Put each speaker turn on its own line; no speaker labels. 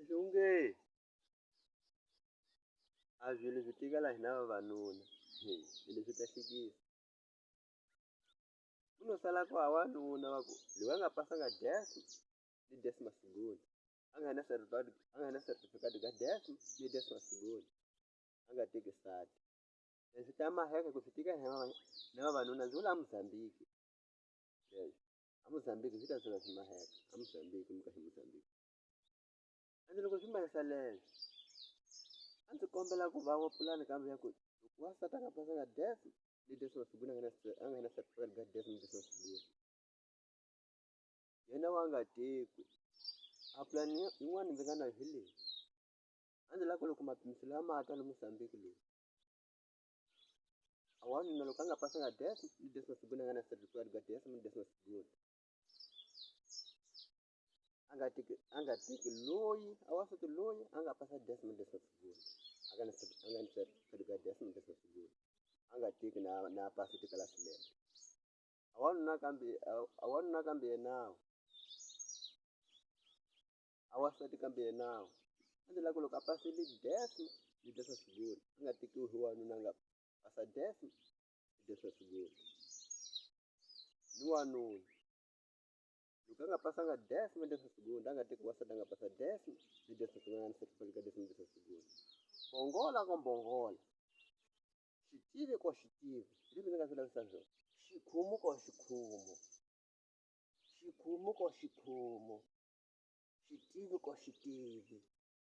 Xihunge a swilo swi tika la hina vavanuna leswi ta hlekisa ku no sala ku vavanuna va ku loyi a nga pasanga DSS i Desmond Masinguni a nga na certificate ka DSS i Desmond Masinguni a nga teki sati leswi ta maheka ku swi tika hina vavanuna ndzi vula Mozambique a Mozambique swi ta suka swi maheka a Mozambique muka hi Mozambique ende loko swi mahisa leswo a ndzi kombela ku va pulani kambe ya ku loko wasati a nga pasanga DSS ni Desmond Masinguni a nga na certificate ka DSS ni Desmond Masinguni yena wa nga teki a pulani yin'wana ndzi nga na hi leyi a ndzi lava ku loko mapimiselo ya mati ni Mozambique leyi a wanuna loko a nga pasanga DSS ni Desmond Masinguni a nga na certificate ka DSS ni Desmond Masinguni a nga teki loyi a wasati loyi a nga pasa DSS ni Desmond Masinguni a nga na certificate ka DSS ni Desmond Masinguni a nga teki na pasi tikalasi lembe a wanuna kambe yenawu a wasati kambe yenawu a ndzi lava ku loko a pasile DSS ni Desmond Masinguni a nga tekiwi hi wanuna a nga pasa DSS ni Desmond Masinguni ni wanuna loko a nga pasanga DSS ni Desmond Masinguni a nga teki wasati a nga pasa DSS ni Desmond Masinguni a nga na certificate ka DSS ni Desmond Masinguni bongola ko bongola xitivi ko xitivi leswi ndzi nga swi lavisisa swona xikhumu ko xikhumu xikhumu ko xikhumu xitivi ko xitivi.